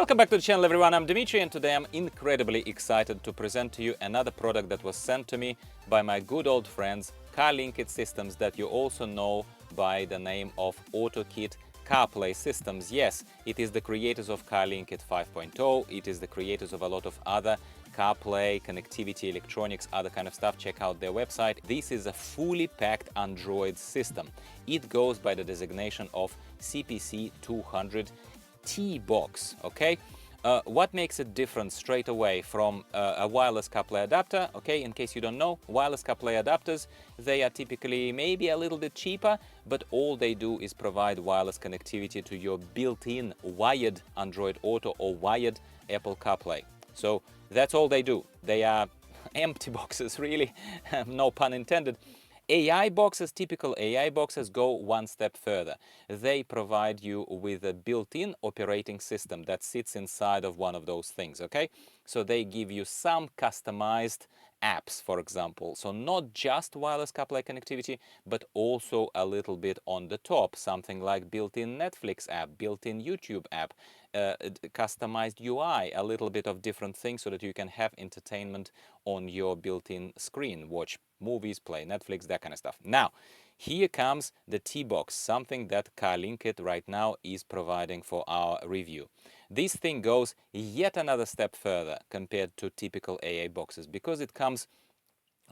Welcome back to the channel, everyone. I'm Dimitri, and today I'm incredibly excited to present to you another product that was sent to me by my good old friends Carlinkit Systems, that you also know by the name of AutoKit Carplay Systems. Yes, it is the creators of Carlinkit 5.0. It is the creators of a lot of other CarPlay, connectivity, electronics, other kind of stuff. Check out their website. This is a fully packed Android system. It goes by the designation of CPC 200 TBox. Okay, what makes it different straight away from a wireless CarPlay adapter? Okay, in case you don't know, wireless CarPlay adapters, they are typically maybe a little bit cheaper, but all they do is provide wireless connectivity to your built-in wired Android Auto or wired Apple CarPlay. So that's all they do. They are empty boxes, really, no pun intended. AI boxes, typical AI boxes, go one step further. They provide you with a built-in operating system that sits inside of one of those things, okay? So they give you some customized apps, for example. So not just wireless CarPlay connectivity, but also a little bit on the top, something like built-in Netflix app, built-in YouTube app, customized UI, a little bit of different things so that you can have entertainment on your built-in screen, watch movies, play Netflix, that kind of stuff. Now, here comes the TBox, something that Carlinkit right now is providing for our review. This thing goes yet another step further compared to typical AA boxes because it comes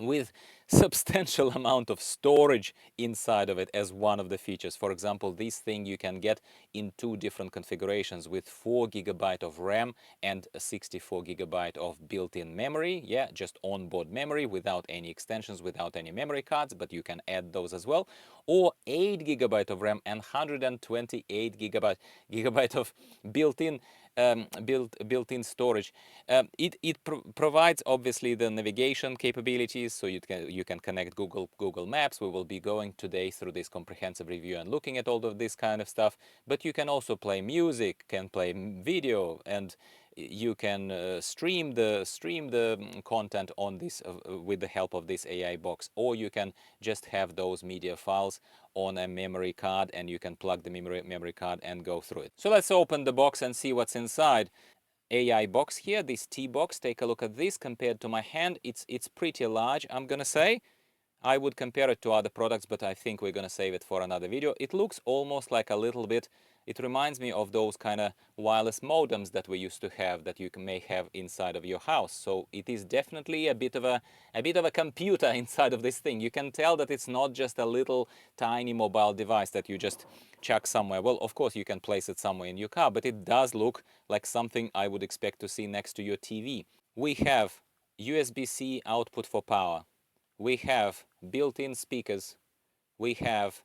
with substantial amount of storage inside of it as one of the features. For example, this thing you can get in two different configurations with 4 GB of RAM and a 64 GB of built-in memory. Yeah, just onboard memory without any extensions, without any memory cards, but you can add those as well. Or 8 GB of RAM and 128 gigabyte of built-in built-in storage. It provides obviously the navigation capabilities, so you can connect Google Maps. We will be going today through this comprehensive review and looking at all of this kind of stuff. But you can also play music, can play video, and you can stream the content on this with the help of this AI box, or you can just have those media files on a memory card and you can plug the memory card and go through it. So let's open the box and see what's inside. AI box here, this TBox. Take a look at this. Compared to my hand, it's pretty large, I'm gonna say. I would compare it to other products, but I think we're gonna save it for another video. It looks almost like a little bit, it reminds me of those kind of wireless modems that we used to have, that you may have inside of your house. So it is definitely a bit of a computer inside of this thing. You can tell that it's not just a little tiny mobile device that you just chuck somewhere. Well, of course you can place it somewhere in your car, but it does look like something I would expect to see next to your TV. We have USB-C output for power. We have built-in speakers. We have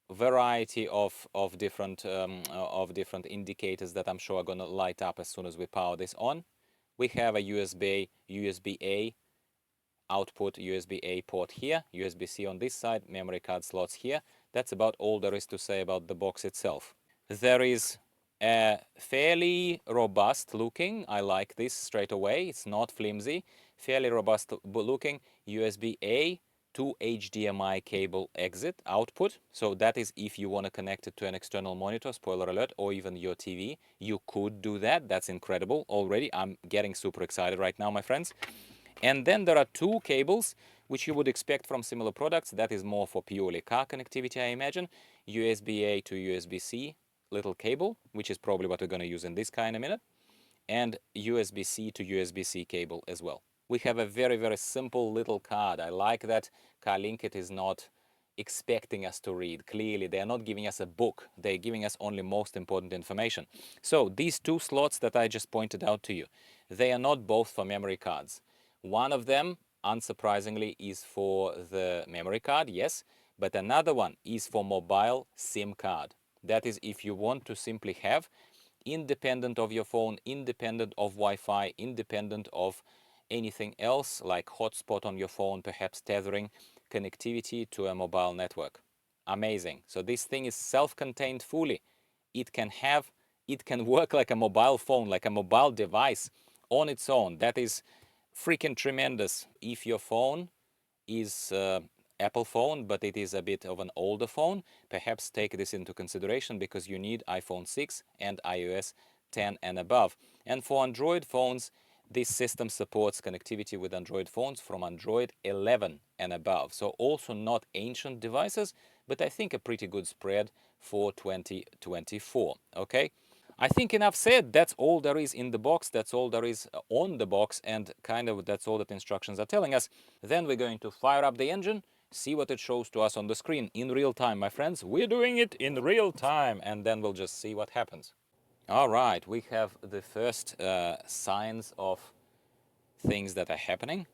variety of different indicators that I'm sure are going to light up as soon as we power this on. We have a USB-A output, USB-A port here, USB-C on this side, memory card slots here. That's about all there is to say about the box itself. There is a fairly robust looking, I like this straight away, it's not flimsy, fairly robust looking USB-A to HDMI cable exit output. So that is if you want to connect it to an external monitor, spoiler alert, or even your TV, you could do that. That's incredible already. I'm getting super excited right now, my friends. And then there are two cables, which you would expect from similar products. That is more for purely car connectivity, I imagine. USB-A to USB-C little cable, which is probably what we're going to use in this car in a minute. And USB-C to USB-C cable as well. We have a very, very simple little card. I like that Carlinkit is not expecting us to read. Clearly, they are not giving us a book. They're giving us only most important information. So these two slots that I just pointed out to you, they are not both for memory cards. One of them, unsurprisingly, is for the memory card, yes, but another one is for mobile SIM card. That is if you want to simply have, independent of your phone, independent of Wi-Fi, independent of anything else like hotspot on your phone, perhaps tethering, connectivity to a mobile network. Amazing. So this thing is self-contained fully. It can work like a mobile phone, like a mobile device on its own. That is freaking tremendous. If your phone is Apple phone, but it is a bit of an older phone, perhaps take this into consideration because you need iPhone 6 and iOS 10 and above. And for Android phones, this system supports connectivity with Android phones from Android 11 and above. So also not ancient devices, but I think a pretty good spread for 2024, okay? I think enough said. That's all there is in the box. That's all there is on the box, and kind of that's all that instructions are telling us. Then we're going to fire up the engine, see what it shows to us on the screen in real time, my friends. We're doing it in real time, and then we'll just see what happens. All right, we have the first signs of things that are happening.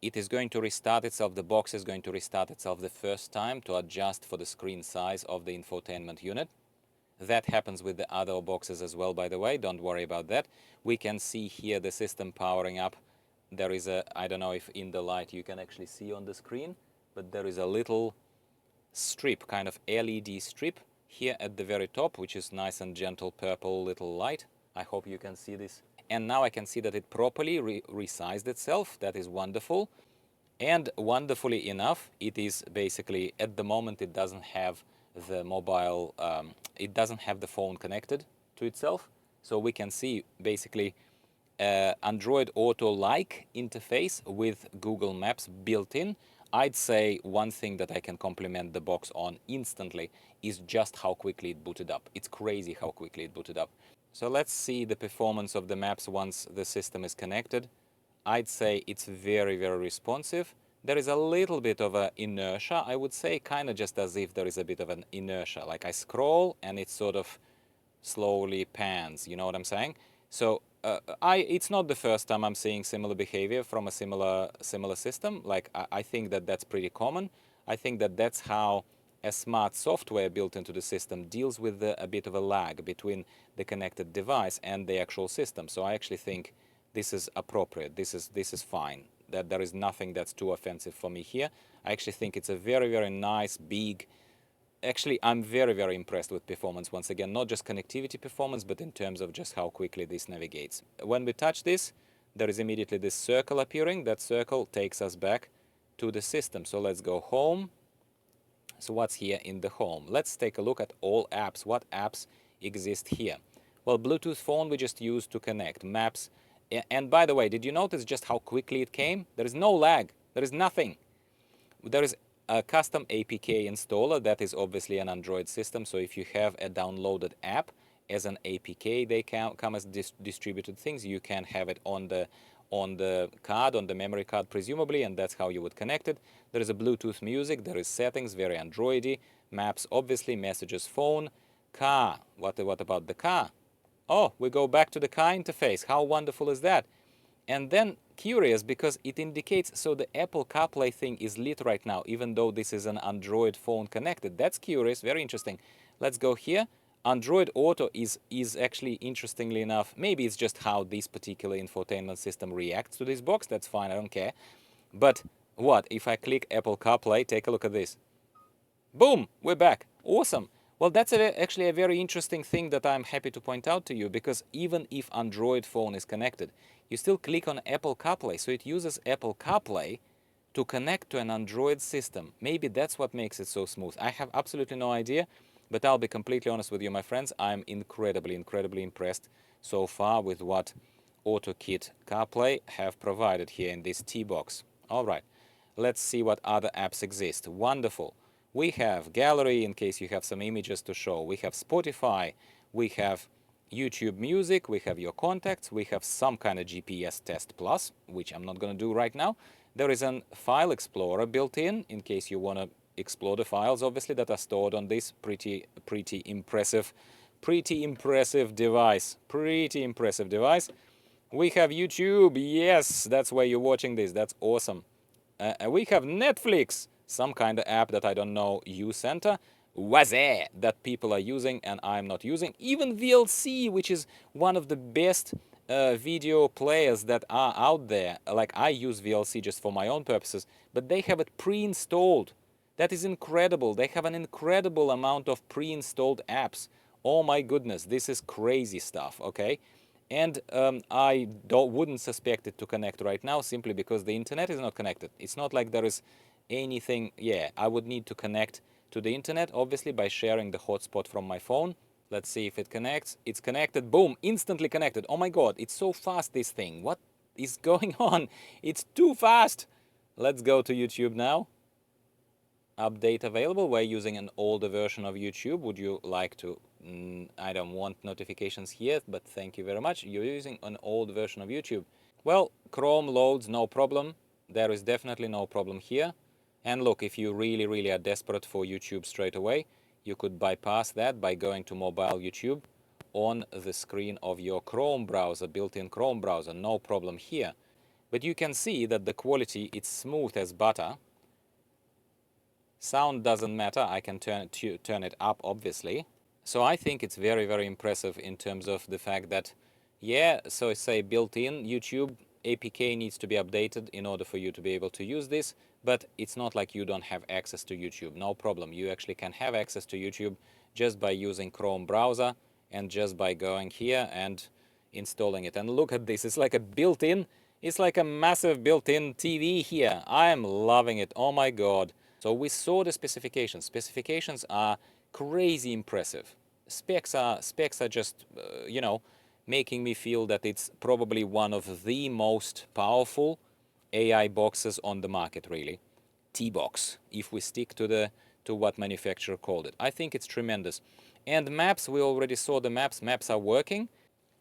It is going to restart itself. The box is going to restart itself the first time to adjust for the screen size of the infotainment unit. That happens with the other boxes as well, by the way. Don't worry about that. We can see here the system powering up. There is a, I don't know if in the light you can actually see on the screen, but there is a little strip, kind of LED strip here at the very top, which is nice and gentle purple little light. I hope you can see this. And now I can see that it properly resized itself. That is wonderful. And wonderfully enough, it is basically, at the moment, it doesn't have the mobile, it doesn't have the phone connected to itself. So we can see basically Android Auto-like interface with Google Maps built in. I'd say one thing that I can compliment the box on instantly is just how quickly it booted up. It's crazy how quickly it booted up. So let's see the performance of the maps once the system is connected. I'd say it's very, very responsive. There is a little bit of an inertia, I would say, kind of just as if there is a bit of an inertia. Like I scroll and it sort of slowly pans, you know what I'm saying? So it's not the first time I'm seeing similar behavior from a similar system. Like I think that that's pretty common. I think that that's how a smart software built into the system deals with a bit of a lag between the connected device and the actual system. So I actually think this is appropriate. This is fine. That there is nothing that's too offensive for me here. I actually think it's a very, very nice, big. Actually, I'm very, very impressed with performance. Once again, not just connectivity performance, but in terms of just how quickly this navigates. When we touch this, there is immediately this circle appearing. That circle takes us back to the system. So let's go home. So what's here in the home? Let's take a look at all apps. What apps exist here? Well, Bluetooth phone we just used to connect. Maps. And by the way, did you notice just how quickly it came? There is no lag. There is nothing. There is a custom APK installer. That is obviously an Android system. So if you have a downloaded app as an APK, they come as distributed things. You can have it on the card, on the memory card, presumably, and that's how you would connect it. There is a Bluetooth music. There is settings, very Androidy. Maps, obviously. Messages, phone. Car. What about the car? Oh, we go back to the car interface. How wonderful is that? And then curious because it indicates, so the Apple Carplay thing is lit right now, even though this is an Android phone connected. That's curious, very interesting. Let's go here. Android Auto is actually, interestingly enough, maybe it's just how this particular infotainment system reacts to this box. That's fine, I don't care. But what? If I click Apple Carplay, take a look at this. Boom, we're back. Awesome. Well, that's actually a very interesting thing that I'm happy to point out to you, because even if Android phone is connected, you still click on Apple CarPlay. So it uses Apple CarPlay to connect to an Android system. Maybe that's what makes it so smooth. I have absolutely no idea, but I'll be completely honest with you, my friends. I'm incredibly, incredibly impressed so far with what AutoKit CarPlay have provided here in this TBox. All right, let's see what other apps exist. Wonderful. We have gallery in case you have some images to show. We have Spotify. We have YouTube Music. We have your contacts. We have some kind of GPS test plus, which I'm not going to do right now. There is a file explorer built in case you want to explore the files, obviously, that are stored on this pretty impressive device. Pretty impressive device. We have YouTube. Yes, that's where you're watching this. That's awesome. We have Netflix. Some kind of app that I don't know, uCenter, Wazé, that people are using and I'm not using. Even VLC, which is one of the best video players that are out there. Like I use VLC just for my own purposes, but they have it pre-installed. That is incredible. They have an incredible amount of pre-installed apps. Oh my goodness, this is crazy stuff, okay? And I wouldn't suspect it to connect right now simply because the internet is not connected. It's not like there is anything. Yeah, I would need to connect to the internet, obviously, by sharing the hotspot from my phone. Let's see if it connects. It's connected. Boom, instantly connected. Oh my God, it's so fast, this thing. What is going on? It's too fast. Let's go to YouTube now. Update available. We're using an older version of YouTube. Would you like to? I don't want notifications here, but thank you very much. You're using an old version of YouTube. Well, Chrome loads, no problem. There is definitely no problem here. And look, if you really are desperate for YouTube straight away, you could bypass that by going to mobile YouTube on the screen of your Chrome browser, built-in Chrome browser, no problem here. But you can see that the quality, it's smooth as butter. Sound doesn't matter, I can turn it up, obviously. So I think it's very impressive in terms of the fact that, yeah, so say built-in YouTube APK needs to be updated in order for you to be able to use this, but it's not like you don't have access to YouTube. No problem, you actually can have access to YouTube just by using Chrome browser and just by going here and installing it. And look at this, it's like a built-in, it's like a massive built-in TV here. I am loving it, oh my God. So we saw the specifications. Specifications are crazy impressive. Specs are just, you know, making me feel that it's probably one of the most powerful AI boxes on the market, really. TBox, if we stick to what manufacturer called it. I think it's tremendous. And maps, we already saw the maps. Maps are working.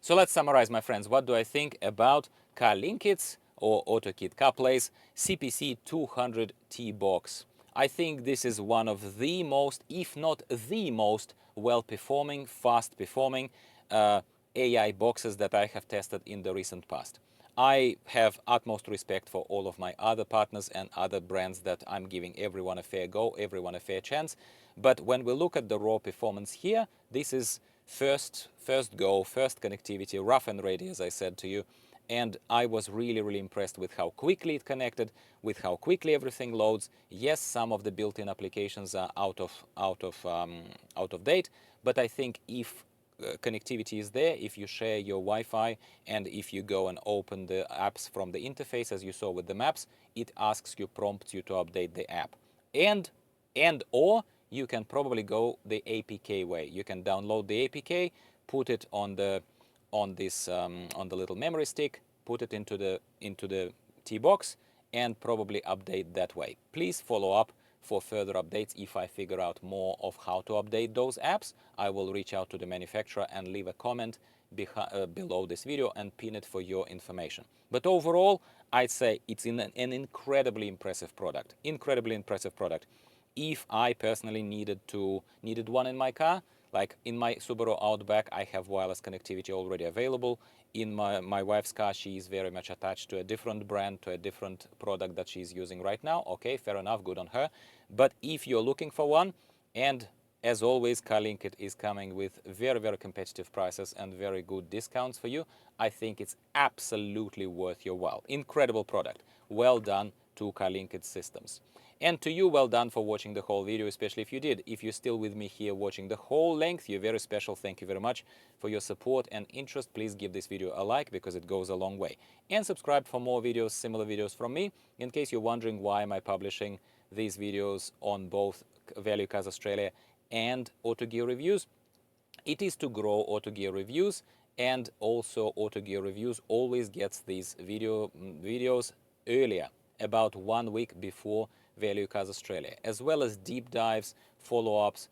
So let's summarize, my friends. What do I think about Carlinkit's or AutoKit Carplay's CPC 200 TBox? I think this is one of the most, if not the most, well-performing, fast-performing AI boxes that I have tested in the recent past. I have utmost respect for all of my other partners and other brands that I'm giving everyone a fair go, everyone a fair chance. But when we look at the raw performance here, this is first go, first connectivity, rough and ready, as I said to you. And I was really impressed with how quickly it connected, with how quickly everything loads. Yes, some of the built-in applications are out of date, but I think if connectivity is there, if you share your Wi-Fi and if you go and open the apps from the interface, as you saw with the maps, it asks you, prompts you to update the app. Or you can probably go the APK way. You can download the APK, put it on the little memory stick, put it into the TBox, and probably update that way. Please follow up for further updates. If I figure out more of how to update those apps, I will reach out to the manufacturer and leave a comment below this video and pin it for your information. But overall, I'd say it's an incredibly impressive product. Incredibly impressive product. If I personally needed one in my car, like in my Subaru Outback, I have wireless connectivity already available. In my wife's car, she is very much attached to a different brand, to a different product that she's using right now. Okay, fair enough, good on her. But if you're looking for one, and as always, Carlinkit is coming with very competitive prices and very good discounts for you, I think it's absolutely worth your while. Incredible product. Well done to Carlinkit Systems. And to you, well done for watching the whole video, especially if you did. If you're still with me here watching the whole length, you're very special. Thank you very much for your support and interest. Please give this video a like because it goes a long way. And subscribe for more videos, similar videos from me. In case you're wondering why am I publishing these videos on both Value Cars Australia and Auto Gear Reviews, it is to grow Auto Gear Reviews, and also Auto Gear Reviews always gets these videos earlier, about 1 week before Value Cars Australia, as well as deep dives, follow-ups,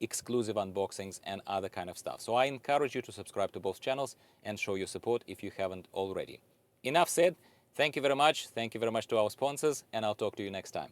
exclusive unboxings, and other kind of stuff. So I encourage you to subscribe to both channels and show your support if you haven't already. Enough said. Thank you very much. Thank you very much to our sponsors, and I'll talk to you next time.